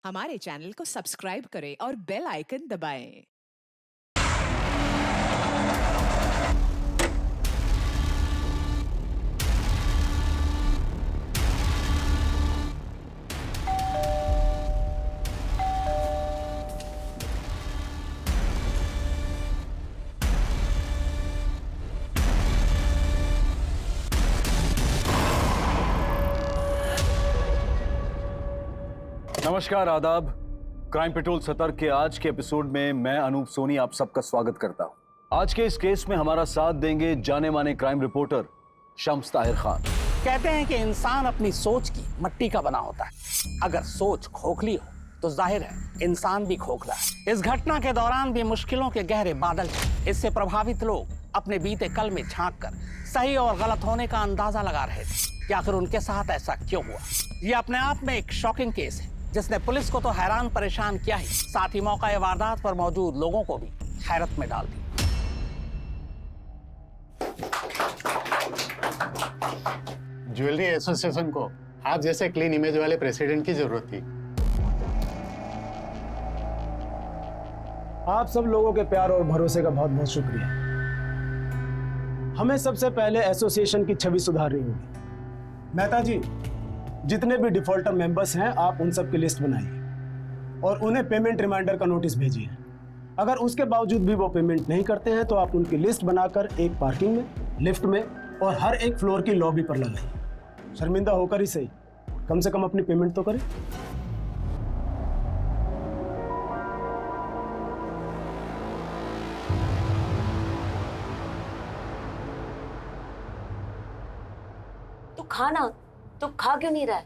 हमारे चैनल को सब्सक्राइब करें और बेल आइकन दबाएं। नमस्कार, आदाब। क्राइम पेट्रोल सतर्क के आज के एपिसोड में मैं अनूप सोनी आप सबका स्वागत करता हूं। आज के इस केस में हमारा साथ देंगे जाने माने क्राइम रिपोर्टर शम्स ताहिर खान। कहते हैं कि इंसान अपनी सोच की मट्टी का बना होता है। अगर सोच खोखली हो तो जाहिर है इंसान भी खोखला है। इस घटना के दौरान भी मुश्किलों के गहरे बादल थे। इससे प्रभावित लोग अपने बीते कल में झांक कर सही और गलत होने का अंदाजा लगा रहे थे कि आखिर उनके साथ ऐसा क्यों हुआ। ये अपने आप में एक शॉकिंग केस है जिसने पुलिस को तो हैरान परेशान किया ही, साथ ही मौका वारदात पर मौजूद लोगों को भी हैरत में डाल दिया। ज्वेलरी एसोसिएशन को आप जैसे क्लीन इमेज वाले प्रेसिडेंट की जरूरत थी। आप सब लोगों के प्यार और भरोसे का बहुत बहुत शुक्रिया। हमें सबसे पहले एसोसिएशन की छवि सुधारनी होगी। मेहता जी, जितने भी डिफॉल्टर मेंबर्स हैं आप उन सब की लिस्ट बनाइए और उन्हें पेमेंट रिमाइंडर का नोटिस भेजिए। अगर उसके बावजूद भी वो पेमेंट नहीं करते हैं तो आप उनकी लिस्ट बनाकर एक पार्किंग में, लिफ्ट में और हर एक फ्लोर की लॉबी पर लगाइए। शर्मिंदा होकर ही सही, कम से कम अपनी पेमेंट तो करें। तू खाना, तू खा क्यों नहीं रहा है?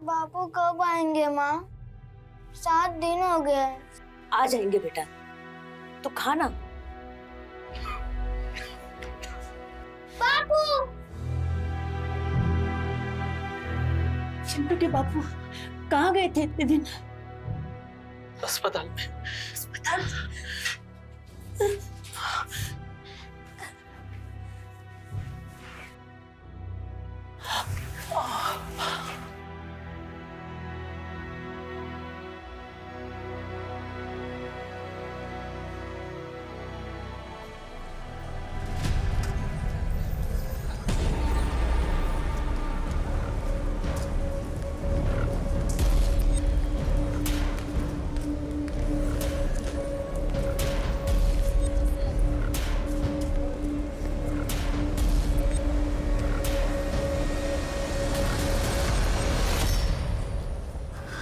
बापू कब आएंगे माँ? 7 दिन हो गए। आ जाएंगे बेटा, तू खाना। बापू! चिंटू के बापू कहाँ गए थे इतने दिन? अस्पताल में। अस्पताल?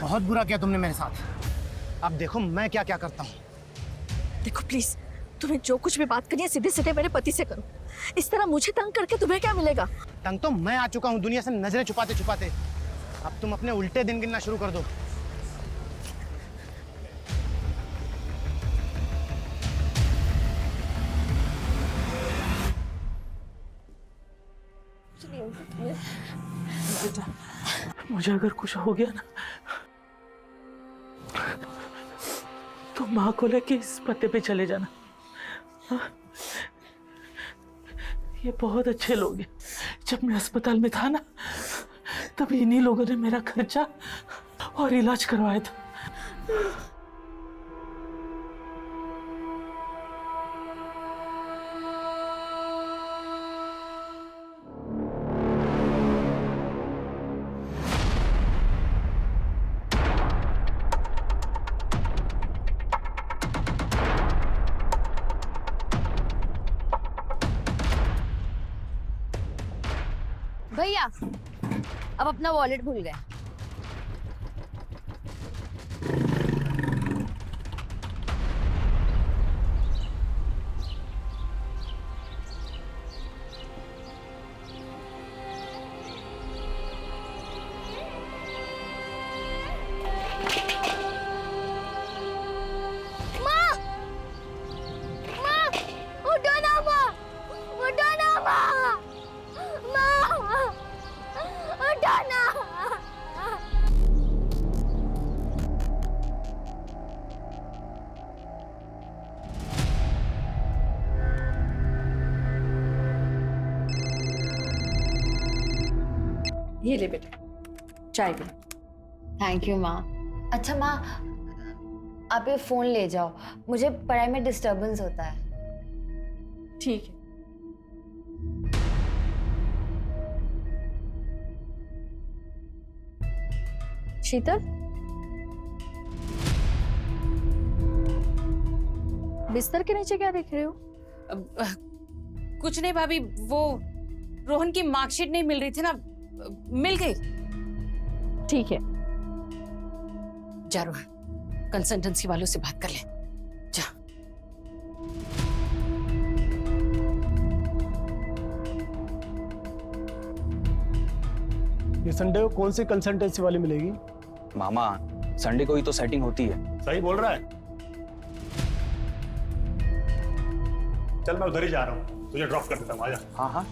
बहुत बुरा किया तुमने मेरे साथ। अब देखो मैं क्या क्या करता हूँ। देखो प्लीज, तुम्हें जो कुछ भी बात करनी है सीधे सीधे मेरे पति से करो। इस तरह मुझे तंग करके तुम्हें क्या मिलेगा? तंग तो मैं आ चुका हूँ दुनिया से नजरें छुपाते छुपाते। अब तुम अपने उल्टे दिन गिनना शुरू कर दो। बेटा, मुझे अगर कुछ हो गया ना तो माँ को लेके इस पते पे चले जाना। हाँ? ये बहुत अच्छे लोग हैं। जब मैं अस्पताल में था ना तब इन्हीं लोगों ने मेरा खर्चा और इलाज करवाया था। भैया, अब अपना वॉलेट भूल गए। ये ले बेटे, चाय पी। थैंक यू माँ। अच्छा माँ, आप ये फोन ले जाओ, मुझे पढ़ाई में डिस्टरबेंस होता है। ठीक है। शीतल, बिस्तर के नीचे क्या देख रहे हो? कुछ नहीं भाभी, वो रोहन की मार्कशीट नहीं मिल रही थी ना, मिल गई। ठीक है। जा रोहन, कंसल्टेंसी वालों से बात कर ले। जा। ये संडे को कौन सी कंसल्टेंसी वाली मिलेगी? मामा, संडे को ही तो सेटिंग होती है। सही बोल रहा है। चल मैं उधर ही जा रहा हूँ, तुझे ड्रॉप कर देता हूँ, आजा। हाँ हाँ।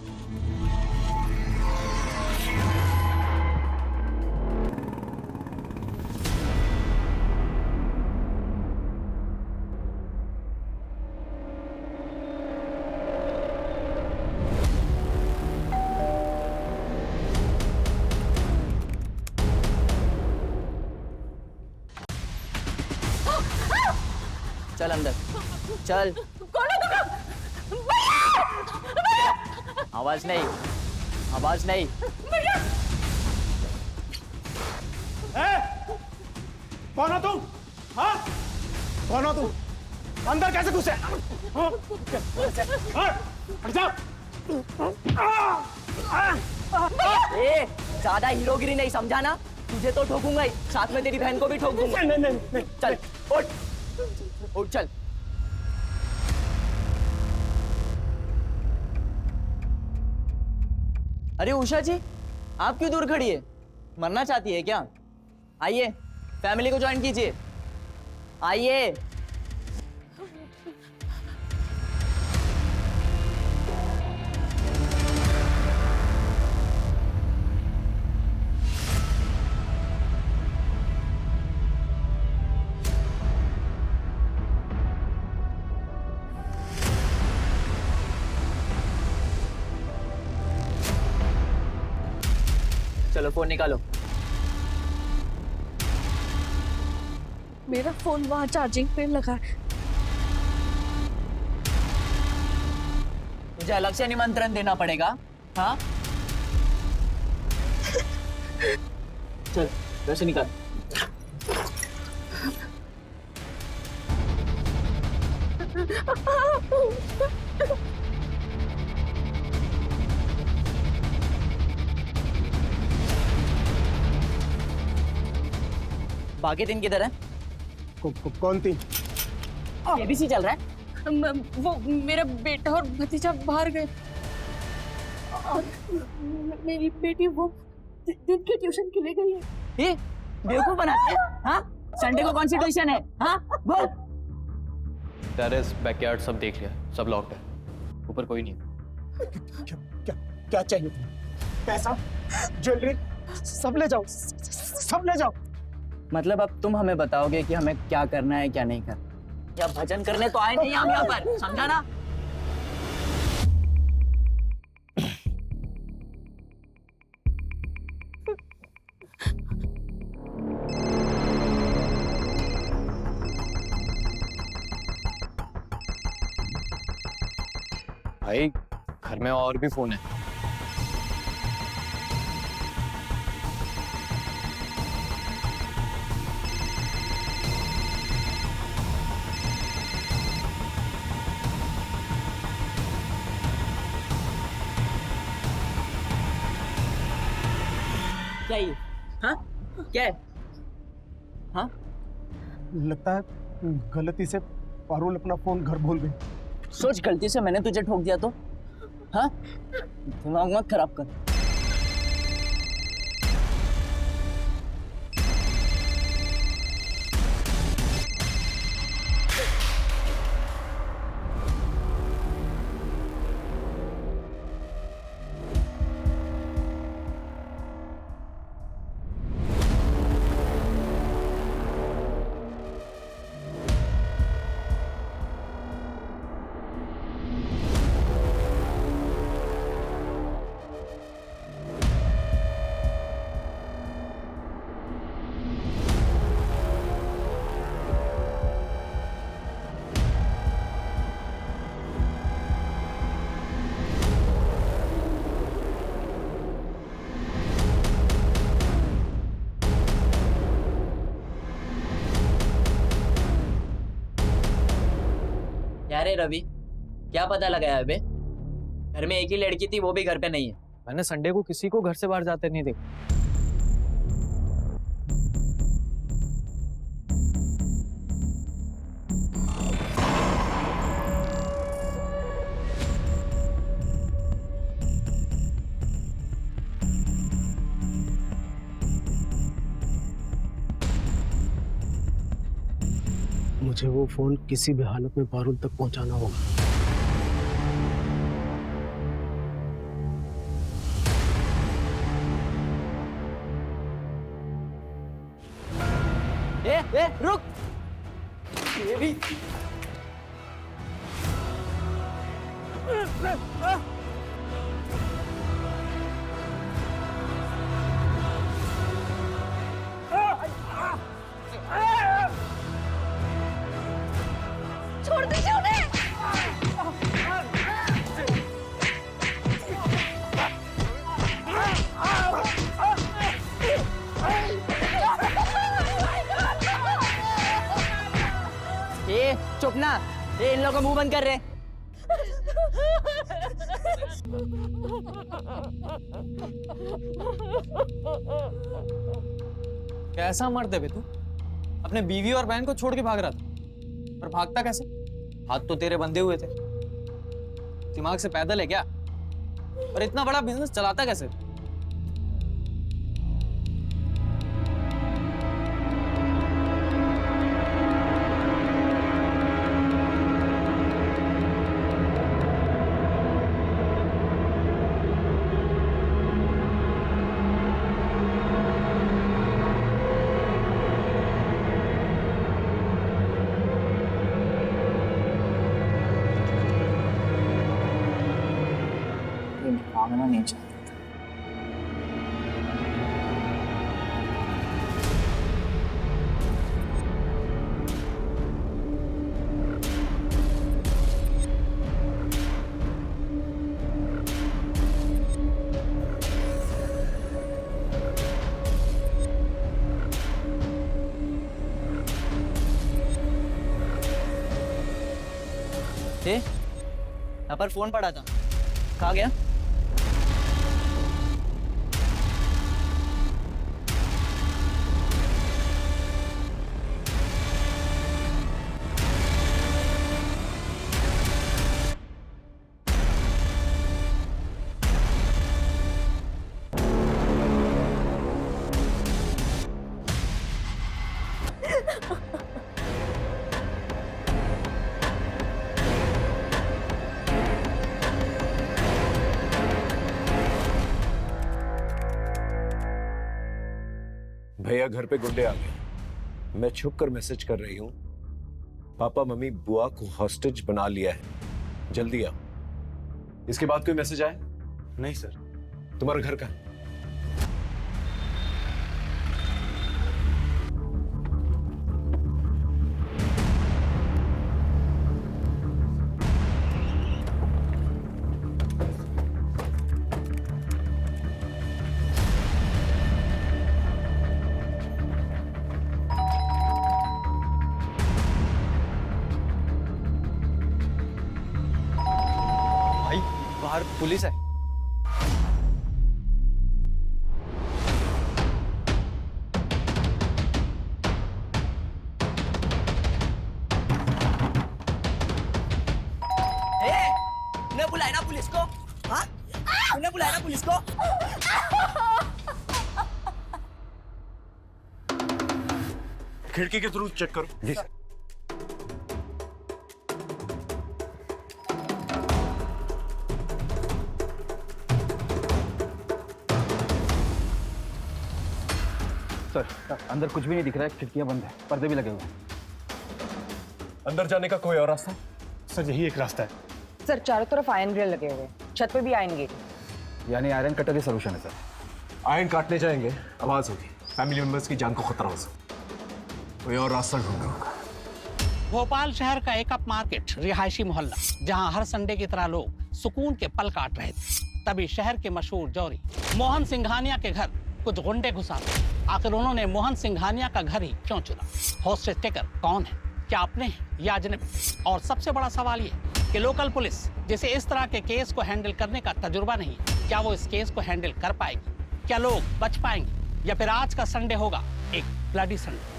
चल अंदर चल। आवाज नहीं, आवाज नहीं। कौन हो तुम? हाँ? कौन हो तुम? अंदर कैसे घुसे? हाँ? हट जाओ। ए, ज्यादा हीरोगिरी नहीं, समझा ना? तुझे तो ठोकूंगा ही, साथ में तेरी बहन को भी ठोक दूंगा। नहीं। चल उठ, उठ चल। अरे उषा जी, आप क्यों दूर खड़ी है? मरना चाहती है क्या? आइए, फैमिली को ज्वाइन कीजिए। आइए। चलो फोन निकालो। मेरा फोन वहां चार्जिंग पे लगा है। मुझे अलग से निमंत्रण देना पड़ेगा? हाँ, चल वैसे निकाल। बाकी दिन किधर है? कौन थी? एबीसी चल रहा है। वो मेरा बेटा और भतीजा बाहर गए। और मेरी बेटी वो दिन की ट्यूशन के लिए गई है। ये बेवकूफ बनाते हैं? हाँ, संडे को कौन सी ट्यूशन है? हाँ बोल। टेरेस, बैकयार्ड सब देख लिया, सब लॉक्ड है, ऊपर कोई नहीं है। क्या चाहिए तुम्हें? पैसा, ज्वेलरी, सब ले जाओ, सब ले जाओ। मतलब अब तुम हमें बताओगे कि हमें क्या करना है क्या नहीं करना? या भजन करने तो आए नहीं हम यहाँ पर, समझा ना? भाई घर में और भी फोन है। क्या ये? हाँ? क्या है? हाँ? लगता है गलती से पारुल अपना फोन घर भूल गई। सोच, गलती से मैंने तुझे ठोक दिया तो? हाँ? दिमाग मत खराब कर। रे रवि, क्या पता लगाया बे? घर में एक ही लड़की थी, वो भी घर पे नहीं है। मैंने संडे को किसी को घर से बाहर जाते नहीं देखा। मुझे वो फोन किसी भी हालत में पारुल तक पहुंचाना होगा। ए, रुक! ये भी छोड़ दीजिए उन्हें। ए, चुप ना। ए, इन लोगों का मुंह बंद कर रहे। कैसा मर्द है बे तू? अपने बीवी और बहन को छोड़ के भाग रहा था, और भागता कैसे? हाथ तो तेरे बंधे हुए थे। दिमाग से पैदल है क्या? और इतना बड़ा बिजनेस चलाता कैसे? भागना नहीं चाहता। यहाँ पर फोन पड़ा था, कहाँ गया? भैया घर पे गुंडे आ गए। मैं छुप कर मैसेज कर रही हूँ, पापा मम्मी बुआ को हॉस्टेज बना लिया है, जल्दी आओ। इसके बाद कोई मैसेज आया? नहीं सर। तुम्हारा घर कहाँ? बाहर पुलिस है। उन्हें बुलाया ना पुलिस को? हाँ? उन्हें बुलाया ना पुलिस को? खिड़की के थ्रू चेक करो। जी सर। सर, अंदर कुछ भी नहीं दिख रहा है, खिड़कियां बंद है, पर्दे भी लगे हुए हैं। अंदर जाने का कोई और रास्ता? सर यही एक रास्ता है। सर चारों तरफ आयरन ग्रिल लगे हुए, छत पे भी आयरन गेट। यानी आयरन कटर ही सोल्यूशन है सर। आयरन काटने जाएंगे, आवाज होगी, फैमिली मेंबर्स की जान को खतरा हो सकता, कोई और रास्ता ढूंढना होगा। भोपाल शहर का एक अप मार्केट रिहायशी मोहल्ला, जहां हर संडे की तरह लोग सुकून के पल काट रहे थे। तभी शहर के मशहूर जौहरी मोहन सिंघानिया के घर कुछ गुंडे घुसा। आखिर उन्होंने मोहन सिंघानिया का घर ही क्यों चुना? होस्टेज टेकर कौन है, क्या अपने या अजनबी? और सबसे बड़ा सवाल ये कि लोकल पुलिस जिसे इस तरह के केस को हैंडल करने का तजुर्बा नहीं, क्या वो इस केस को हैंडल कर पाएगी? क्या लोग बच पाएंगे या फिर आज का संडे होगा एक ब्लडी संडे?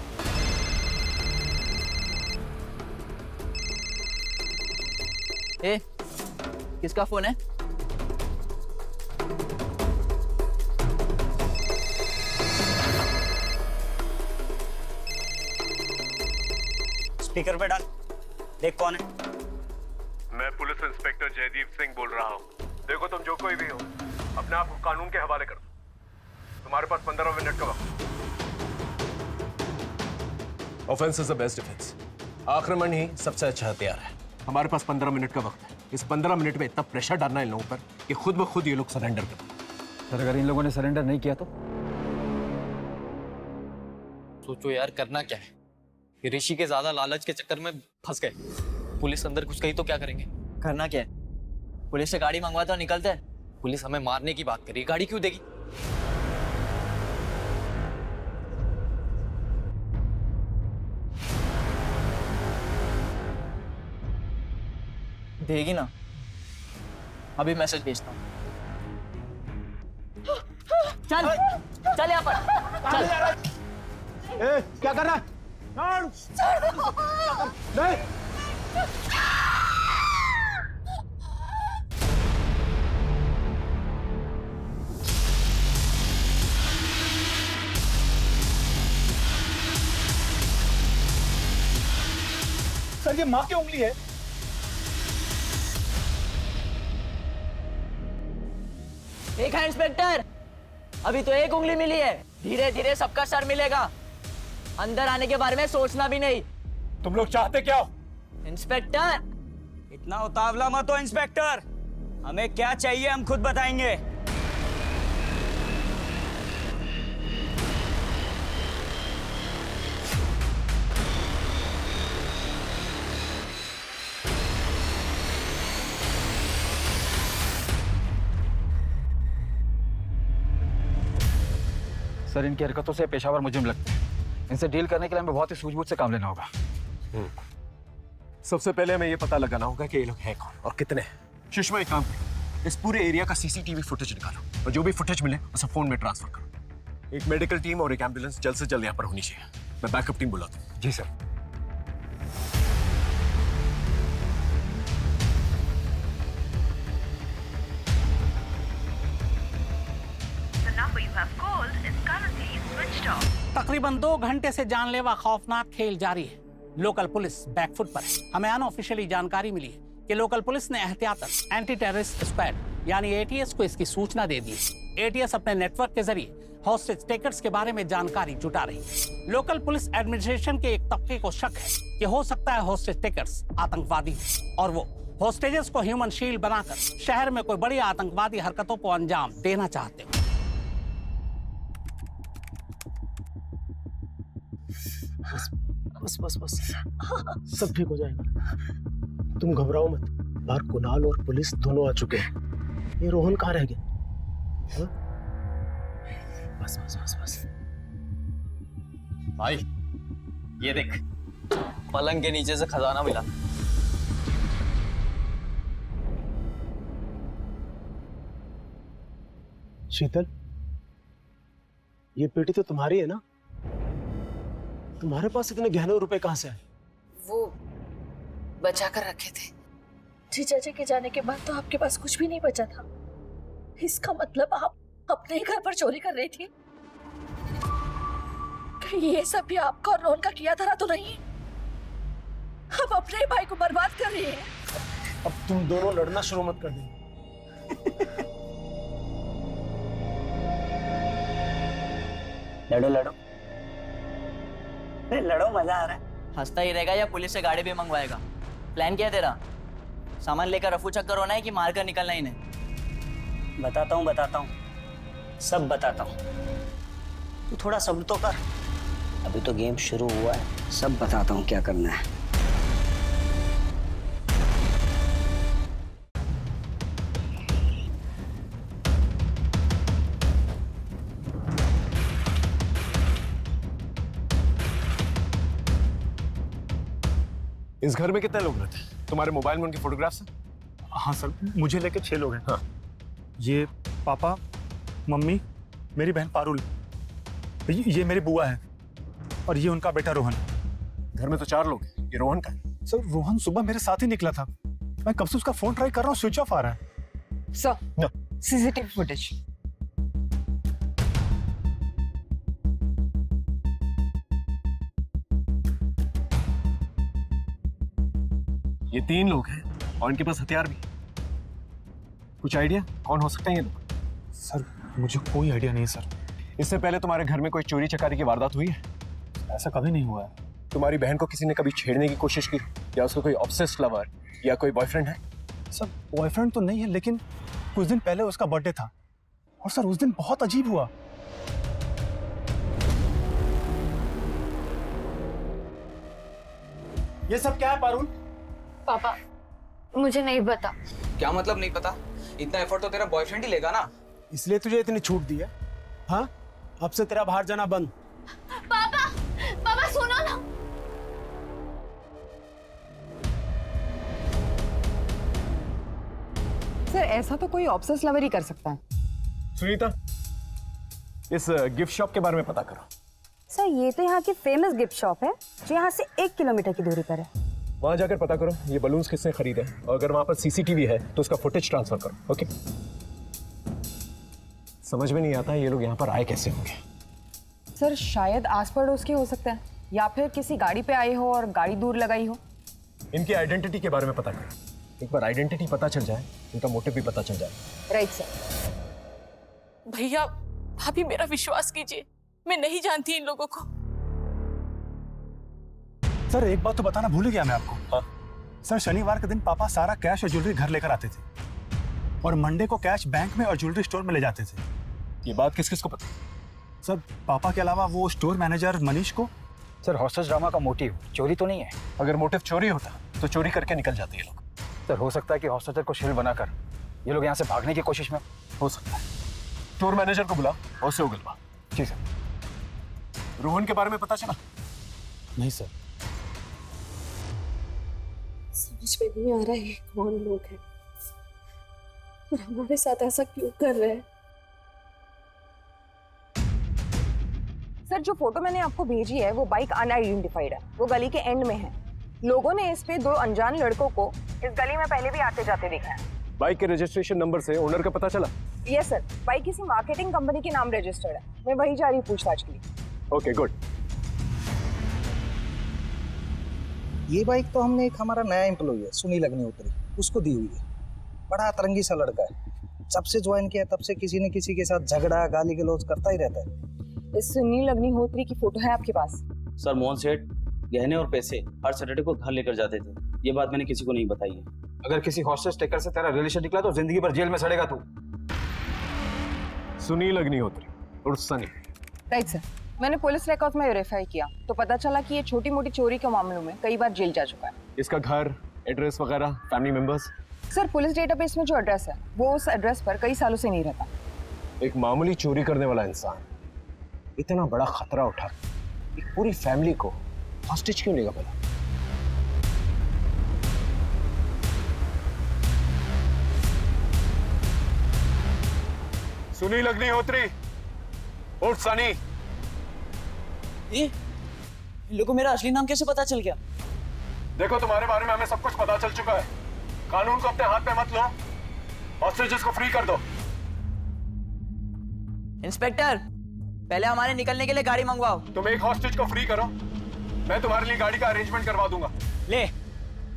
ए, किसका फोन है? स्पीकर पे डाल, देख कौन है। मैं पुलिस इंस्पेक्टर जयदीप सिंह बोल रहा हूँ। देखो तुम जो कोई भी हो, अपने आप को कानून के हवाले कर दो। तुम्हारे पास 15 मिनट का वक्त। Offence is the best defence. आक्रमण ही सबसे अच्छा हथियार है। हमारे पास 15 मिनट का वक्त है। इस 15 मिनट में इतना प्रेशर डालना है इन लोगों पर कि खुद ब खुद ये लोग सरेंडर कर दें। सर अगर इन लोगों ने सरेंडर नहीं किया तो? सोचो यार, करना क्या है? ये ऋषि के ज्यादा लालच के चक्कर में फंस गए। पुलिस अंदर घुस गई तो क्या करेंगे? करना क्या है? पुलिस से गाड़ी मंगवाते और निकलते हैं। पुलिस हमें मारने की बात करी, गाड़ी क्यों देगी? देगी ना। अभी मैसेज भेजता हूँ। चल चल यहाँ पर चल। ए, क्या कर रहा है? नहीं। सर ये माँ की उंगली है। एक है इंस्पेक्टर, अभी तो एक उंगली मिली है, धीरे धीरे सबका सर मिलेगा। अंदर आने के बारे में सोचना भी नहीं। तुम लोग चाहते क्या हो? इंस्पेक्टर, इतना उतावला मत हो इंस्पेक्टर, हमें क्या चाहिए हम खुद बताएंगे। सर इनकी हरकतों से पेशावर मुजरिम लगते हैं। इनसे डील करने के लिए हमें बहुत ही सूझबूझ से काम लेना होगा। सबसे पहले हमें ये पता लगाना होगा कि ये लोग हैं कौन और कितने हैं। सुषमा एक काम करो, इस पूरे एरिया का सीसीटीवी फुटेज निकालो और जो भी फुटेज मिले उसे फोन में ट्रांसफर करो। एक मेडिकल टीम और एक एम्बुलेंस जल्द से जल्द यहाँ पर होनी चाहिए। मैं बैकअप टीम बुलाता हूँ। जी सर। तकरीबन 2 घंटे से जानलेवा खौफनाक खेल जारी है। लोकल पुलिस बैकफुट पर है। हमें अनऑफिशियली जानकारी मिली है कि लोकल पुलिस ने एहतियातन एंटी टेररिस्ट स्क्वाड यानी एटीएस को इसकी सूचना दे दी है। एटीएस अपने नेटवर्क के जरिए हॉस्टेज टेकर्स के बारे में जानकारी जुटा रही है। लोकल पुलिस एडमिनिस्ट्रेशन के एक तबके को शक है कि हो सकता है हॉस्टेज टेकर्स आतंकवादी हो और वो हॉस्टेजेस को ह्यूमन शील्ड बनाकर शहर में कोई बड़ी आतंकवादी हरकतों को अंजाम देना चाहते हो। बस बस बस सब ठीक हो जाएगा, तुम घबराओ मत। बाहर कुणाल और पुलिस दोनों आ चुके हैं। ये रोहन कहाँ रह गया? हाँ? बस बस बस बस। भाई ये देख, पलंग के नीचे से खजाना मिला। शीतल, ये पेटी तो तुम्हारी है ना? तुम्हारे पास इतने गहने रुपए कहाँ से आए? वो बचा कर रखे थे। जीजा जी के जाने के बाद तो आपके पास कुछ भी नहीं बचा था। इसका मतलब आप अपने ही घर पर चोरी कर रही थी? कहीं ये सब भी आपका और रोहन का किया धरा तो नहीं? आप अपने ही भाई को बर्बाद कर रही हैं। अब तुम दोनों लड़ना शुरू मत कर देना। लड़ो लड़ो, लड़ो, मजा आ रहा है। हंसता ही रहेगा या पुलिस से गाड़ी भी मंगवाएगा? प्लान क्या है तेरा? सामान लेकर रफू चक्कर होना है कि मारकर निकलना ही नहीं? बताता हूँ, सब बताता हूँ। तू थोड़ा सब्र तो कर, अभी तो गेम शुरू हुआ है। सब बताता हूँ क्या करना है। इस घर में कितने लोग रहते हैं? तुम्हारे मोबाइल में उनकी फोटोग्राफ्स हैं? हाँ सर, मुझे लेके 6 लोग हैं। हाँ, ये पापा, मम्मी, मेरी बहन पारुल, ये मेरी बुआ है और ये उनका बेटा रोहन। घर में तो 4 लोग हैं। ये रोहन का है? सर रोहन सुबह मेरे साथ ही निकला था, मैं कब से उसका फोन ट्राई कर रहा हूँ, स्विच ऑफ आ रहा है। Sir CCTV footage. ये 3 लोग हैं और इनके पास हथियार भी। कुछ आइडिया कौन हो सकते हैं ये लोग? सर मुझे कोई आइडिया नहीं सर। इससे पहले तुम्हारे घर में कोई चोरी चकारी की वारदात हुई है? ऐसा कभी नहीं हुआ है। तुम्हारी बहन को किसी ने कभी छेड़ने की कोशिश की, या उसका कोई ऑब्सेस्ड लवर या कोई बॉयफ्रेंड है? सर बॉयफ्रेंड तो नहीं है, लेकिन कुछ दिन पहले उसका बर्थडे था और सर उस दिन बहुत अजीब हुआ। ये सब क्या है पारुल? पापा मुझे नहीं पता। क्या मतलब नहीं पता? इतना एफर्ट तो तेरा बॉयफ्रेंड ही लेगा ना। इसलिए तुझे इतनी छूट दी है? हाँ, अब से तेरा बाहर जाना बंद। पापा पापा सुनो ना। सर ऐसा तो कोई ऑब्सेस लवर ही कर सकता है। सुनीता, इस गिफ्ट शॉप के बारे में पता करो। सर ये तो यहाँ की फेमस गिफ्ट शॉप है जो यहाँ से 1 किलोमीटर की दूरी पर है। वहां जाकर पता करो ये बलून्स किसने खरीदे, और अगर वहां पर सीसीटीवी है तो उसका फुटेज ट्रांसफर करो। ओके? समझ में नहीं आता ये लोग यहाँ पर आए कैसे होंगे। सर शायद आस पड़ोस के हो सकते हैं, या फिर किसी गाड़ी पे आए हो और गाड़ी दूर लगाई हो। इनकी आइडेंटिटी के बारे में पता करो। एक बार आइडेंटिटी पता चल जाए, इनका मोटिव भी पता चल जाए। Right sir. भैया भाभी मेरा विश्वास कीजिए, मैं नहीं जानती इन लोगों को। सर एक बात तो बताना भूल गया मैं आपको। हाँ? सर शनिवार के दिन पापा सारा कैश और ज्वेलरी घर लेकर आते थे और मंडे को कैश बैंक में और ज्वेलरी स्टोर में ले जाते थे। ये बात किस किस को पता? सर पापा के अलावा वो स्टोर मैनेजर मनीष को। सर हॉस्टेज ड्रामा का मोटिव चोरी तो नहीं है? अगर मोटिव चोरी होता तो चोरी करके निकल जाते ये लोग। सर हो सकता है कि हॉस्टेजर को शील्ड बनाकर ये लोग यहाँ से भागने की कोशिश में। हो सकता है। स्टोर मैनेजर को बुला और उससे उगलवा। ठीक है। रोहन के बारे में पता चला? नहीं सर। समझ में नहीं आ रहा है कौन लोग हैं और हमारे साथ ऐसा क्यों कर रहे हैं। सर जो फोटो मैंने आपको भेजी है वो बाइक अनआइडेंटिफाइड है, वो गली के एंड में है। लोगों ने इस पे 2 अनजान लड़कों को इस गली में पहले भी आते जाते देखा है। बाइक के रजिस्ट्रेशन नंबर से ओनर का पता चला? यस सर, बाइक किसी मार्केटिंग कंपनी के नाम रजिस्टर्ड है। मैं वही जा रही हूँ पूछताछ के लिए। Okay good. ये बाइक तो हमने एक हमारा नया एम्प्लॉय है सुनील अग्निहोत्री, उसको दी हुई है। बड़ा अतरंगी सा लड़का है, जब से ज्वाइन किया तब से किसी न किसी के साथ झगड़ा गाली गलौज करता ही रहता है। इस सुनील अग्निहोत्री की फोटो है आपके पास? सर मोहन सेठ गहने और पैसे हर सैटरडे को घर लेकर जाते थे, ये बात मैंने किसी को नहीं बताई है। अगर किसी हॉस्टेज टेकर से तेरा रिलेशन निकला तो जिंदगी भर जेल में सड़ेगा तू। सुनील अग्निहोत्री उर्फ सनी। राइट सर, मैंने पुलिस रिकॉर्ड में वेरीफाई किया तो पता चला कि ये छोटी मोटी चोरी के मामलों में कई बार जेल जा चुका है। इसका घर, एड्रेस वगैरह, family members? Sir police database में जो एड्रेस है वो उस एड्रेस पर कई सालों से नहीं रहता। एक मामूली चोरी करने वाला इंसान इतना बड़ा खतरा उठा एक पूरी फैमिली को हॉस्टेज क्यों लेगा भला? सुनील अग्निहोत्री उर्फ सनी। ये इन लोगों को मेरा असली नाम कैसे पता चल गया? देखो तुम्हारे बारे में हमें सब कुछ पता चल चुका है। कानून को अपने हाथ में मत लो, हॉस्टेजेस को फ्री कर दो। इंस्पेक्टर पहले हमारे निकलने के लिए गाड़ी मंगवाओ। तुम एक हॉस्टेज को फ्री करो, मैं तुम्हारे लिए गाड़ी का अरेंजमेंट करवा दूंगा। ले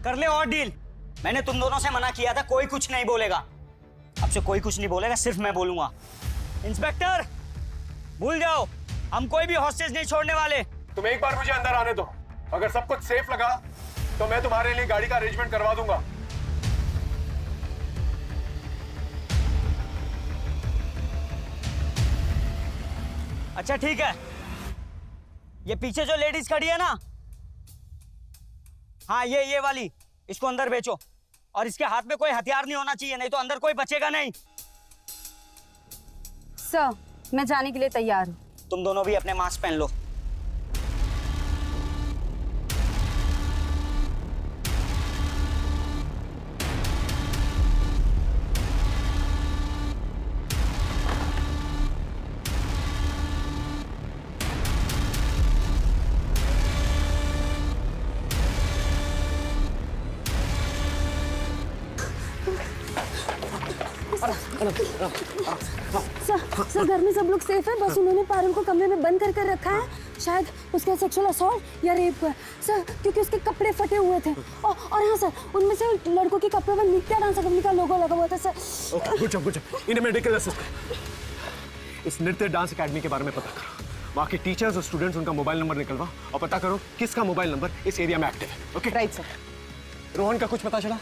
कर ले और डील। मैंने तुम दोनों से मना किया था, कोई कुछ नहीं बोलेगा। अब से कोई कुछ नहीं बोलेगा, सिर्फ मैं बोलूंगा। इंस्पेक्टर भूल जाओ, हम कोई भी हॉस्टेज नहीं छोड़ने वाले। तुम एक बार मुझे अंदर आने दो, अगर सब कुछ सेफ लगा तो मैं तुम्हारे लिए गाड़ी का अरेंजमेंट करवा दूंगा। अच्छा ठीक है, ये पीछे जो लेडीज खड़ी है ना, हाँ ये वाली, इसको अंदर बेचो और इसके हाथ में कोई हथियार नहीं होना चाहिए, नहीं तो अंदर कोई बचेगा नहीं। सर मैं जाने के लिए तैयार हूँ। तुम दोनों भी अपने मास्क पहन लो। सर घर में सब लोग सेफ है, बस उन्होंने पारुल को कमरे में बंद कर रखा है। शायद उसका सेक्सुअल असॉल्ट या रेप हुआ सर, क्योंकि उसके कपड़े फटे हुए थे। और हाँ सर, उनमें से लड़कों के कपड़े पर नित्या डांस अकेडमी का लोगो लगा हुआ था सर। ओके, इन्हें मेडिकल असिस्ट। इस नृत्य डांस एकेडमी के बारे में पता करो, वहाँ के टीचर्स और स्टूडेंट्स, उनका मोबाइल नंबर निकलवा और पता करो किसका मोबाइल नंबर इस एरिया में एक्टिव है। Okay right sir. रोहन का कुछ पता चला?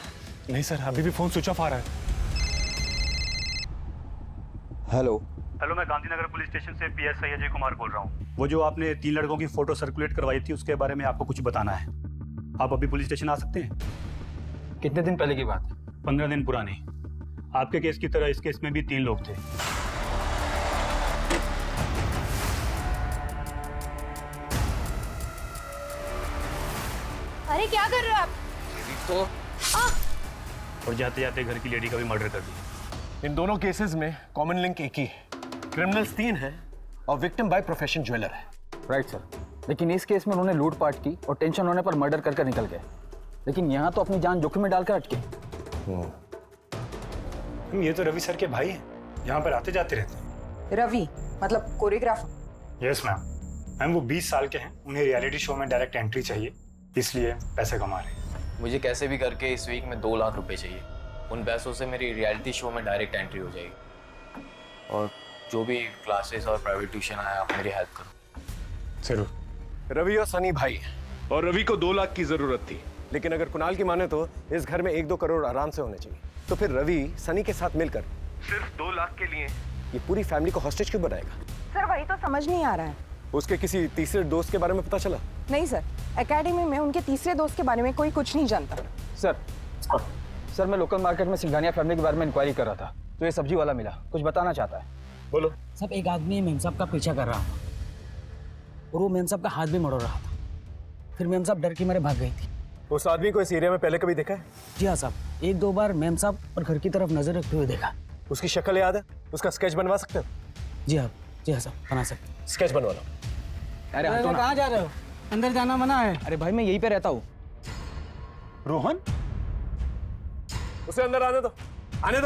नहीं सर, अभी भी फोन स्विच ऑफ आ रहा है। हेलो, मैं गांधीनगर पुलिस स्टेशन से पीएसआई अजय कुमार बोल रहा हूँ। वो जो आपने 3 लड़कों की फोटो सर्कुलेट करवाई थी, उसके बारे में आपको कुछ बताना है। आप अभी पुलिस स्टेशन आ सकते हैं? कितने दिन पहले की बात है? 15 दिन पुरानी। आपके केस की तरह इस केस में भी 3 लोग थे। अरे क्या कर रहे हो आप? तो और जाते जाते घर की लेडी का भी मर्डर कर दिया। इन दोनों केसेस में कॉमन लिंक एक ही है, क्रिमिनल्स 3 हैं और विक्टिम बाय प्रोफेशन ज्वेलर है। राइट सर, लेकिन इस केस में उन्होंने लूटपाट की और टेंशन होने पर मर्डर कर निकल गए, लेकिन यहाँ तो अपनी जान जोखिम में डालकर अटके। ये तो रवि सर के भाई हैं, यहाँ पर आते जाते रहते हैं। रवि मतलब कोरियोग्राफर? Yes ma'am. मैम वो 20 साल के हैं, उन्हें रियलिटी शो में डायरेक्ट एंट्री चाहिए, इसलिए पैसे कमा रहे हैं। मुझे कैसे भी करके इस वीक में 2 लाख रुपए चाहिए। उन पैसों से मेरी रियलिटी शो में डायरेक्ट एंट्री हो जाएगी, और जो भी क्लासेस और प्राइवेट ट्यूशन आया, आप मेरी हेल्प करो। जरूर। रवि और सनी भाई हैं, और रवि को 2 लाख की जरूरत थी, लेकिन अगर कुणाल की माने तो इस घर में 1-2 करोड़ आराम से होने चाहिए। तो फिर रवि सनी के साथ मिलकर सिर्फ 2 लाख के लिए ये पूरी फैमिली को हॉस्टेज क्यों बनाएगा? सर वही तो समझ नहीं आ रहा है। उसके किसी तीसरे दोस्त के बारे में पता चला? नहीं सर, एकेडमी में उनके तीसरे दोस्त के बारे में कोई कुछ नहीं जानता। सर मैं लोकल मार्केट में सिंघानिया फैमिली के बारे में इंक्वायरी कर रहा था, तो ये सब्जी वाला मिला, कुछ बताना चाहता है। बोलो। सब एक आदमी मेम साहब का पीछा कर रहा था और वो मेम साहब का हाथ भी मरोड़ रहा था। फिर मेम साहब डर के मारे भाग गई थी। उस आदमी को इस एरिया में पहले कभी देखा है? जी हाँ साहब, 1-2 बार मेम साहब और घर की तरफ नजर रखते हुए देखा। उसकी शक्ल याद है? उसका स्केच बनवा सकते हो? जी हाँ साहब, बना सकते। स्केच बनवा लो। अरे कहाँ जा रहे हो? अंदर जाना मना है। अरे भाई मैं यहीं पे रहता हूँ। रोहन, उसे अंदर आने दो,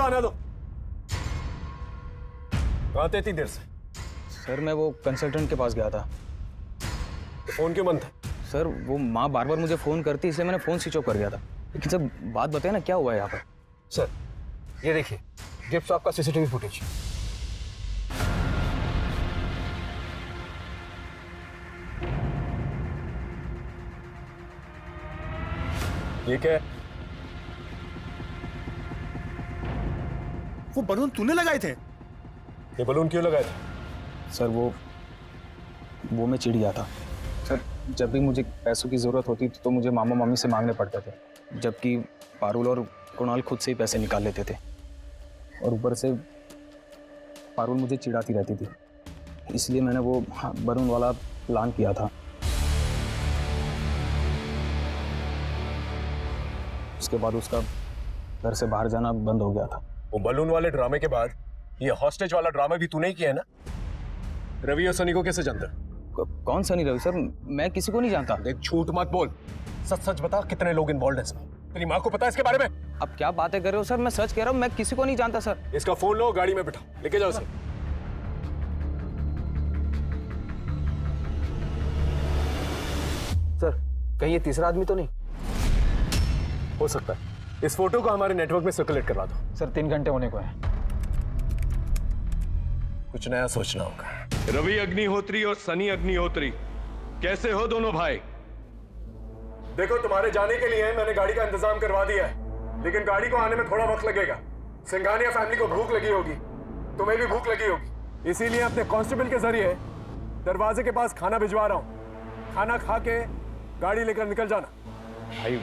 आने दो। कहाँ थे इतनी देर से? सर मैं वो कंसल्टेंट के पास गया था। तो फोन क्यों बंद था? सर वो माँ बार बार मुझे फोन करती, इसलिए मैंने फोन स्विच ऑफ कर गया था। लेकिन सर बात बताए ना, क्या हुआ है यहाँ पर? सर ये देखिए, गिफ्ट शॉप का सीसीटीवी फुटेज। ये क्या है? वो बलून तूने लगाए थे? ये बलून क्यों लगाए थे? सर वो मैं चिढ़ गया था। सर जब भी मुझे पैसों की ज़रूरत होती थी तो मुझे मामा मम्मी से मांगने पड़ते थे, जबकि पारुल और कुणाल खुद से ही पैसे निकाल लेते थे, और ऊपर से पारुल मुझे चिढ़ाती रहती थी। इसलिए मैंने वो बलून वाला प्लान किया था। उसके बाद उसका घर से बाहर जाना बंद हो गया था। वो बलून वाले ड्रामे के बाद ये हॉस्टेज वाला ड्रामा भी तूने ही किया है ना? रवि और सनी को कैसे जानता? कौन सनी? रवि सर मैं किसी को नहीं जानता। देख झूठ मत बोल, सच बता, कितने लोग इन्वॉल्व हैं इसमें? तेरी माँ को पता है इसके बारे में? अब क्या बातें कर रहे हो सर? मैं सच कह रहा हूँ, मैं किसी को नहीं जानता सर। इसका फोन लो, गाड़ी में बिठा, लेके जाओ सर। सर कहीं ये तीसरा आदमी तो नहीं? हो सकता है। इस फोटो को हमारे नेटवर्क में सर्कुलेट करवा दो। सर 3 घंटे होने को है। कुछ नया सोचना होगा। रवि अग्निहोत्री और सनी अग्निहोत्री, कैसे हो दोनों भाई? देखो तुम्हारे जाने के लिए मैंने गाड़ी का इंतजाम करवा दिया है, लेकिन गाड़ी को आने में थोड़ा वक्त लगेगा। सिंघानिया फैमिली को भूख लगी होगी, तुम्हें भी भूख लगी होगी, इसीलिए अपने कांस्टेबल के जरिए दरवाजे के पास खाना भिजवा रहा हूँ। खाना खा के गाड़ी लेकर निकल जाना। भाई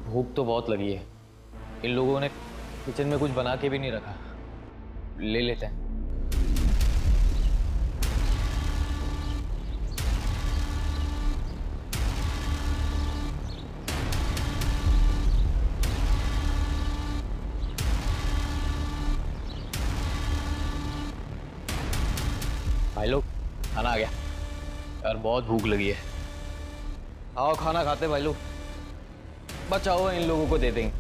भूख तो बहुत लगी है, इन लोगों ने किचन में कुछ बना के भी नहीं रखा, ले लेते हैं। भाई लोग खाना आ गया यार, बहुत भूख लगी है। आओ खाना खाते भाई लोग, बचाओ इन लोगों को दे देंगे।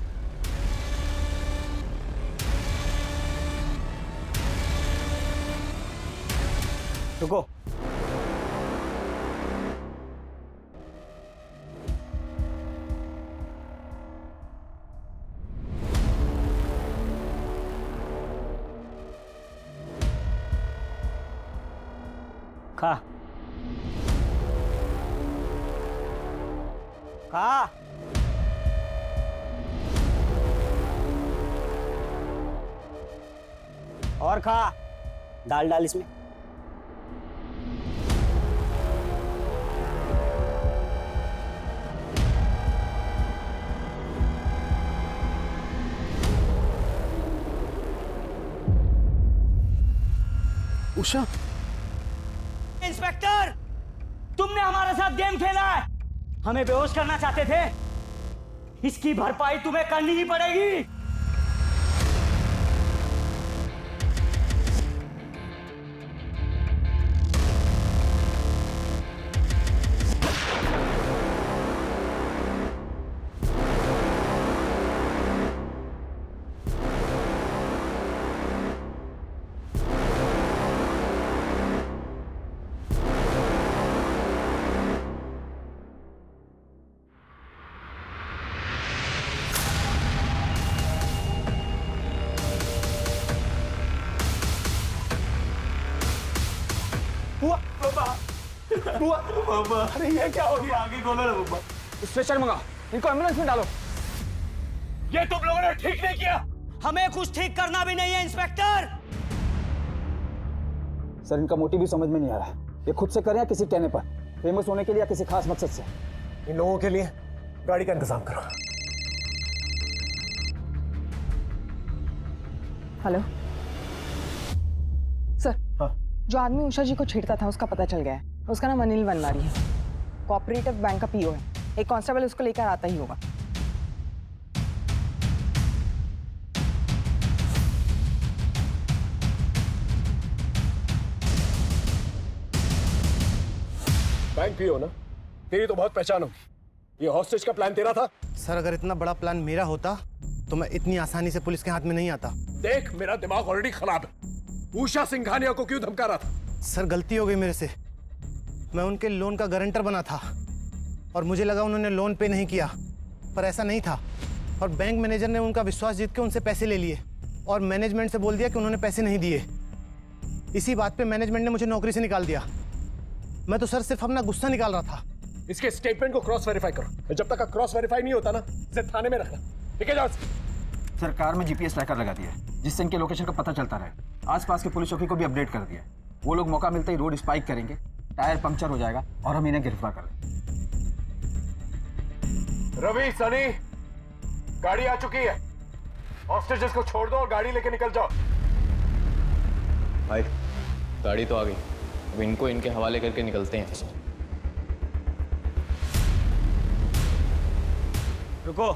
रुको। खा खा। और खा। दाल डाल इसमें। उषा, इंस्पेक्टर, तुमने हमारे साथ गेम खेला है, हमें बेहोश करना चाहते थे। इसकी भरपाई तुम्हें करनी ही पड़ेगी। बुआ, बुआ, अरे ये क्या हो गया? आगे खोलो ना बुआ। स्ट्रेचर मंगा, इनको एम्बुलेंस में डालो। ये तुम लोगों ने ठीक नहीं किया। हमें कुछ ठीक करना भी नहीं है इंस्पेक्टर। सर, इनका मोटिव भी समझ में नहीं आ रहा। ये खुद से करें या किसी कहने पर, फेमस होने के लिए या किसी खास मकसद से। इन लोगों के लिए गाड़ी का इंतजाम करो। Hello sir. हाँ? जो आदमी उषा जी को छेड़ता था उसका पता चल गया है। उसका नाम अनिल वनवारी है, कोऑपरेटिव बैंक का पीओ है। एक कांस्टेबल उसको लेकर आता ही होगा। बैंक पीओ ना? तेरी तो बहुत पहचान होगी। ये हॉस्टेज का प्लान तेरा था? सर, अगर इतना बड़ा प्लान मेरा होता तो मैं इतनी आसानी से पुलिस के हाथ में नहीं आता। देख, मेरा दिमाग ऑलरेडी खराब है। उषा सिंघानिया को क्यों धमका रहा था? सर, गलती हो गई मेरे से। मैं उनके लोन का गारंटर बना था और मुझे लगा उन्होंने लोन पे नहीं किया, पर ऐसा नहीं था। और बैंक मैनेजर ने उनका विश्वास जीत के उनसे पैसे ले लिए और मैनेजमेंट से बोल दिया कि उन्होंने पैसे नहीं दिए। इसी बात पे मैनेजमेंट ने मुझे नौकरी से निकाल दिया। मैं तो सर सिर्फ अपना गुस्सा निकाल रहा था। इसके स्टेटमेंट को क्रॉस वेरीफाई करो। जब तक क्रॉस वेरीफाई नहीं होता ना, इसे थाने में रखना। ठीक है? जाओ। सरकार में जीपीएस ट्रैकर लगा दिया है, जिससे इनके लोकेशन का पता चलता रहे। आसपास के पुलिस चौकी को भी अपडेट कर दिया। वो लोग मौका मिलते ही रोड स्पाइक करेंगे, टायर पंक्चर हो जाएगा और हम इन्हें गिरफ्तार कर लेंगे। रवि, सनी, गाड़ी आ चुकी है। हॉस्टेजेस को छोड़ दो और गाड़ी लेके निकल जाओ। भाई, गाड़ी तो आ गई, अब इनको इनके हवाले करके निकलते हैं। रुको।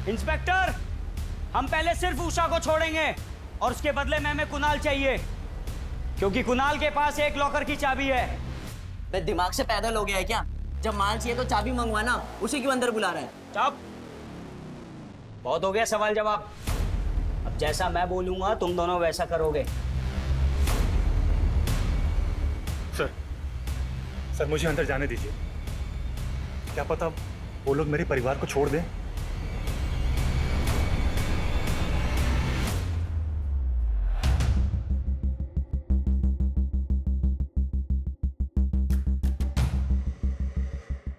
इंस्पेक्टर, हम पहले सिर्फ उषा को छोड़ेंगे और उसके बदले में हमें कुणाल चाहिए, क्योंकि कुणाल के पास एक लॉकर की चाबी है। बे दिमाग से पैदल हो गया है क्या? जब माल चाहिए तो चाबी मंगवाना, उसी क्यों अंदर बुला रहा है? चुप। बहुत हो गया सवाल जवाब। अब जैसा मैं बोलूंगा तुम दोनों वैसा करोगे। सर, मुझे अंदर जाने दीजिए। क्या पता वो लोग मेरे परिवार को छोड़ दें।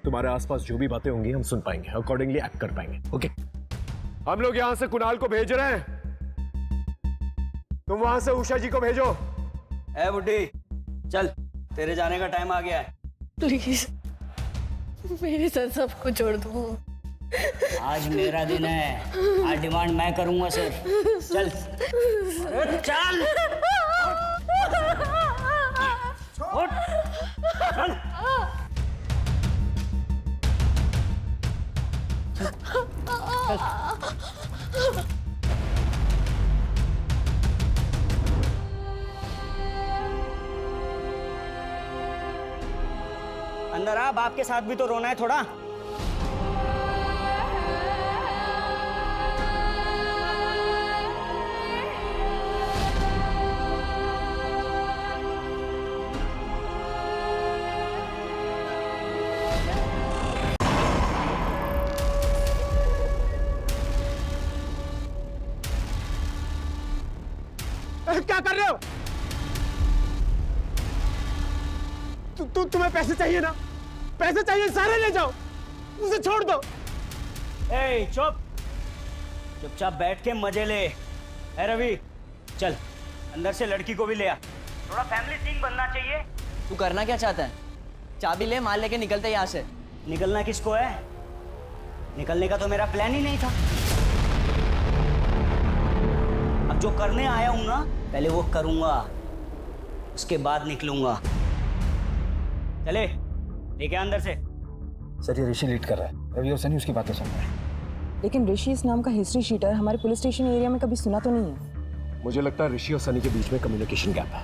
तुम्हारे आसपास जो भी बातें होंगी हम सुन पाएंगे, अकॉर्डिंगली एक्ट कर पाएंगे। ओके? हम लोग यहां से कुणाल को भेज रहे हैं, तुम वहां से उषा जी को भेजो। ए बुड्ढी, चल, तेरे जाने का टाइम आ गया है। प्लीज मेरे साथ सबको छोड़ दो। आज मेरा दिन है, आज डिमांड मैं करूंगा सर। चल। अरे चल। उठ। चल। अंदर आ, बाप के साथ भी तो रोना है थोड़ा। क्या कर रहे हो? तुम्हें पैसे चाहिए ना? पैसे चाहिए, सारे ले जाओ, उसे छोड़ दो। ए चुप, चुपचाप बैठ के मजे ले। ए रवि, चल अंदर से लड़की को भी ले आ। थोड़ा फैमिली सीन बनना चाहिए। तू करना क्या चाहता है? चाबी ले, माल लेके निकलते यहाँ से। निकलना किसको है? निकलने का तो मेरा प्लान ही नहीं था। अब जो करने आया हूं ना, पहले वो करूंगा, उसके बाद निकलूंगा। चले, लेके अंदर से। सर ये ऋषि लीड कर रहा है, रवि और सनी उसकी बातें सुन रहे हैं। लेकिन ऋषि इस नाम का हिस्ट्री शीटर हमारे पुलिस स्टेशन एरिया में कभी सुना तो नहीं है। मुझे लगता है ऋषि और सनी के बीच में कम्युनिकेशन गैप है।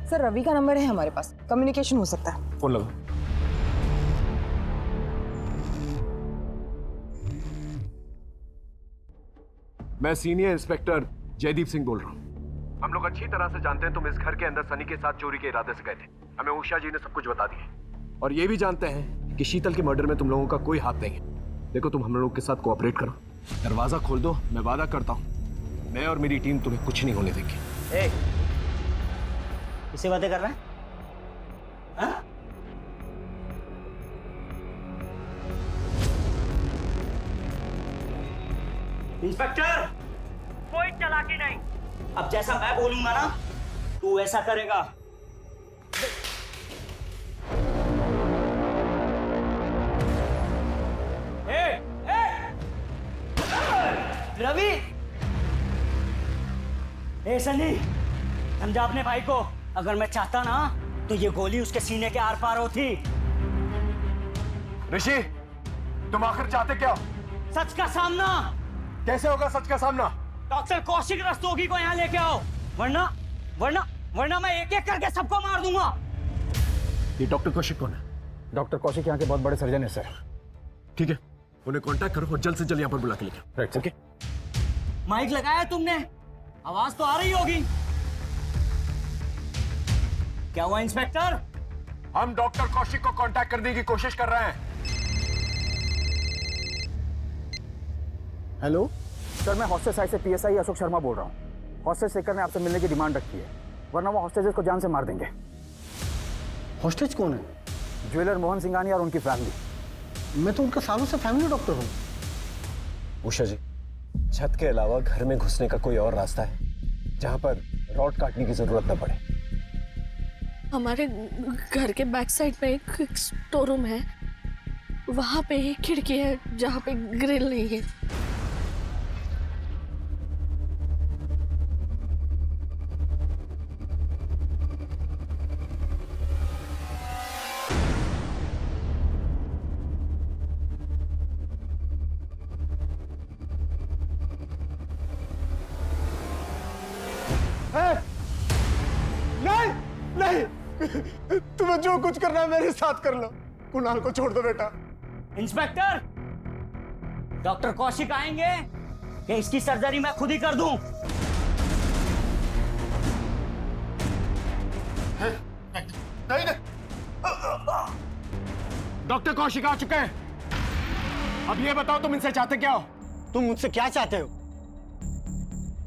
सर रवि का नंबर है हमारे पास, कम्युनिकेशन हो सकता है। फोन लगाओ। मैं सीनियर इंस्पेक्टर जयदीप सिंह बोल रहा हूँ। हम लोग अच्छी तरह से जानते हैं तुम इस घर के अंदर सनी के साथ चोरी के इरादे से गए थे। हमें उषा जी ने सब कुछ बता दिया और ये भी जानते हैं कि शीतल के मर्डर में तुम लोगों का कोई हाथ नहीं है। देखो तुम हम लोगों के साथ कोऑपरेट करो, दरवाजा खोल दो, मैं वादा करता हूँ मैं और मेरी टीम तुम्हें कुछ नहीं होने देंगे। ए, किससे बातें कर रहा है? हाँ? इंस्पेक्टर, कोई चालाकी नहीं। अब जैसा मैं बोलूंगा ना, तू ऐसा करेगा। रवि! ए सनी, समझा अपने भाई को। अगर मैं चाहता ना तो ये गोली उसके सीने के आर पार होती। ऋषि, तुम आखिर चाहते क्या? सच का सामना। कैसे होगा सच का सामना? डॉक्टर कौशिक रस्तोगी को यहाँ लेके आओ, वरना वरना वरना मैं एक एक करके सबको मार दूंगा। ये डॉक्टर कौशिक कौन है? डॉक्टर कौशिक यहाँ के बहुत बड़े सर्जन है सर। ठीक है, उन्हें कांटेक्ट करो और जल्द से जल्द यहाँ पर बुला के लेके आओ। Right, okay. माइक लगाया है तुमने? आवाज तो आ रही होगी। क्या हुआ इंस्पेक्टर? हम डॉक्टर कौशिक को कांटेक्ट करने की कोशिश कर रहे हैं। हेलो सर, मैं हॉस्टेज साइड से पीएसआई अशोक शर्मा बोल रहा हूँ। हॉस्टेज शेखर ने आपसे मिलने की डिमांड रखी है, वरना वो हॉस्टेजेस को जान से मार देंगे। हॉस्टेज कौन है? ज्वेलर मोहन सिंघानी और उनकी फैमिली। मैं तो उनका सालों से फैमिली डॉक्टर हूँ। उषा जी, छत के अलावा घर में घुसने का कोई और रास्ता है जहां पर रॉड काटने की जरूरत न पड़े? हमारे घर के बैक साइड में एक स्टोर रूम है, वहां पे एक खिड़की है जहां पे ग्रिल नहीं है। नहीं नहीं, तुम्हें जो कुछ करना है मेरे साथ कर लो। कुणाल को छोड़ दो बेटा। इंस्पेक्टर, डॉक्टर कौशिक आएंगे कि इसकी सर्जरी मैं खुद ही कर दूं? नहीं नहीं, डॉक्टर कौशिक आ चुके हैं। अब ये बताओ तुम इनसे चाहते क्या हो? तुम मुझसे क्या चाहते हो?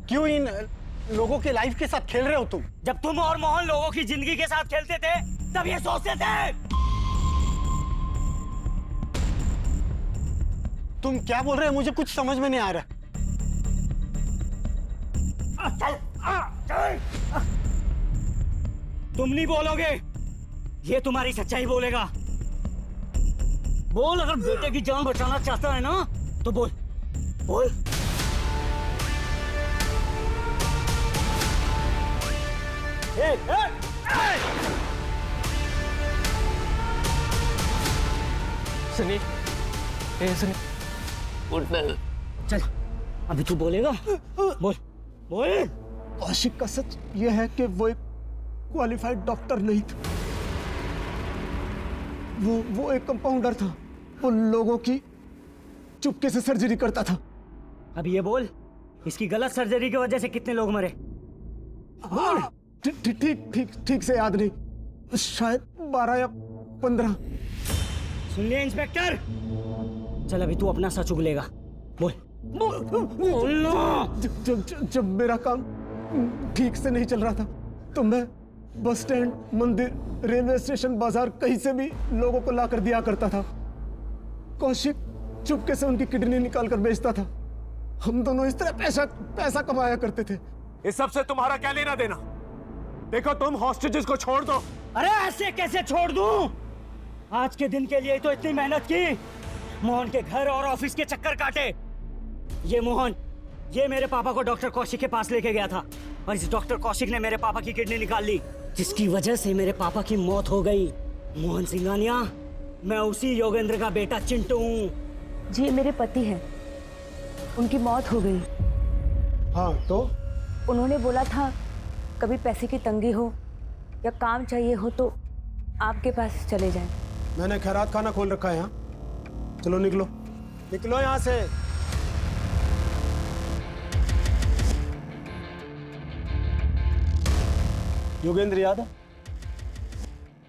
क्यों इन लोगों के लाइफ के साथ खेल रहे हो तुम? जब तुम और मोहन लोगों की जिंदगी के साथ खेलते थे तब ये सोचते थे। तुम क्या बोल रहे हो? मुझे कुछ समझ में नहीं आ रहा। तुम नहीं बोलोगे, ये तुम्हारी सच्चाई बोलेगा। बोल, अगर बेटे की जान बचाना चाहता है ना तो बोल बोल। सनी, सनी, उठना। चल, अभी तू बोलेगा? बोल बोल। कौशिक का सच यह है कि वो एक क्वालिफाइड डॉक्टर नहीं था। वो एक कंपाउंडर था। वो लोगों की चुपके से सर्जरी करता था। अब ये बोल, इसकी गलत सर्जरी की वजह से कितने लोग मरे? बोल। ठीक से याद नहीं, शायद 12 या 15। सुन लिया इंस्पेक्टर? चल अभी तू अपना सच उगलेगा। बोल बोल। जब मेरा काम ठीक से नहीं चल रहा था तो मैं बस स्टैंड, मंदिर, रेलवे स्टेशन, बाजार कहीं से भी लोगों को लाकर दिया करता था। कौशिक चुपके से उनकी किडनी निकाल कर बेचता था। हम दोनों इस तरह पैसा कमाया करते थे। इस सब से तुम्हारा क्या लेना देना? देखो तुम हॉस्टेजेस को छोड़ दो। अरे ऐसे कैसे छोड़ दूं? आज के दिन के लिए तो इतनी मेहनत की, मोहन के घर और ऑफिस के चक्कर काटे। ये मोहन, ये मेरे पापा को डॉक्टर कौशिक के पास लेके गया था और इस डॉक्टर कौशिक ने मेरे पापा की किडनी निकाल ली, जिसकी वजह से मेरे पापा की मौत हो गई। मोहन सिंघानिया, मैं उसी योगेंद्र का बेटा चिंटू हूँ। जी, मेरे पति हैं, उनकी मौत हो गई। हाँ तो? उन्होंने बोला था कभी पैसे की तंगी हो या काम चाहिए हो तो आपके पास चले जाएं। मैंने खैरात खाना खोल रखा है यहाँ। चलो निकलो, निकलो यहाँ से। योगेंद्र याद है,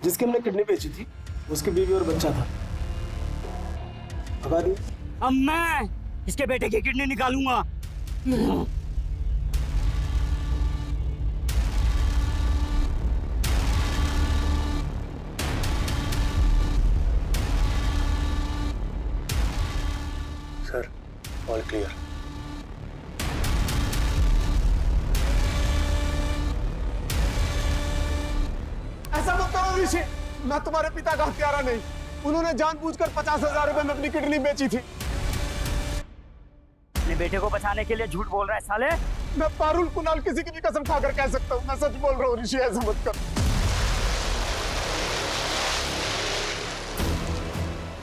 जिसकी हमने किडनी बेची थी, उसकी बीवी और बच्चा था। भगा दिए। अब मैं इसके बेटे की किडनी निकालूंगा। Sir, all clear. ऐसा मत करो ऋषि, मैं तुम्हारे पिता का हत्यारा नहीं। उन्होंने जानबूझकर 50,000 रुपए में अपनी किडनी बेची थी। अपने बेटे को बचाने के लिए झूठ बोल रहा है साले। मैं पारुल, कुणाल, किसी की भी कसम खाकर कह सकता हूँ, मैं सच बोल रहा हूँ ऋषि, ऐसा मत कर।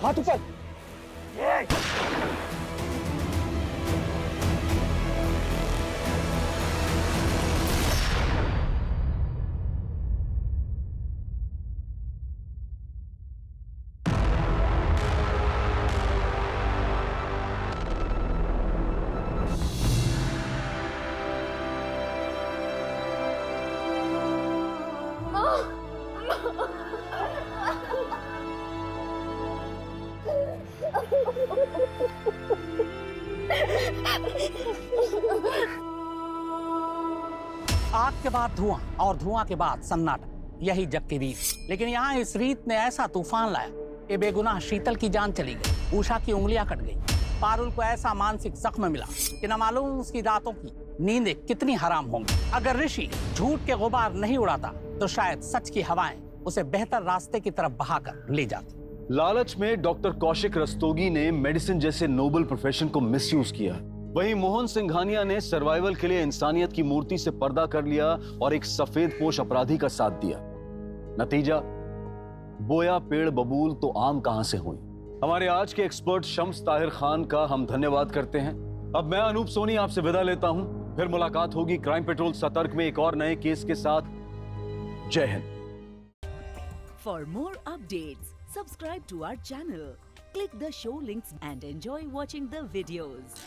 हाथ ऊपर। आग के बाद धुआं और धुआं के बाद सन्नाटा, यही जग की रीत। लेकिन यहाँ इस रीत ने ऐसा तूफान लाया कि बेगुनाह शीतल की जान चली गई, उषा की उंगलियां कट गई, पारुल को ऐसा मानसिक जख्म मिला कि न मालूम उसकी रातों की नींदें कितनी हराम होंगी। अगर ऋषि झूठ के गुबार नहीं उड़ाता तो शायद सच की हवाएं उसे बेहतर रास्ते की तरफ बहाकर ले जाती। लालच में डॉक्टर कौशिक रस्तोगी ने मेडिसिन जैसे नोबल प्रोफेशन को मिसयूज किया। वहीं मोहन सिंघानिया ने सर्वाइवल के लिए इंसानियत की मूर्ति से पर्दा कर लिया और एक सफेद पोश अपराधी का साथ दिया। नतीजा, बोया पेड़ बबूल तो आम कहां से हुई। हमारे आज के एक्सपर्ट शम्स ताहिर खान का हम धन्यवाद करते हैं। अब मैं अनूप सोनी आपसे विदा लेता हूं, फिर मुलाकात होगी क्राइम पेट्रोल सतर्क में एक और नए केस के साथ। जय Hind. For more updates, subscribe to our channel, click the show links and enjoy watching the videos.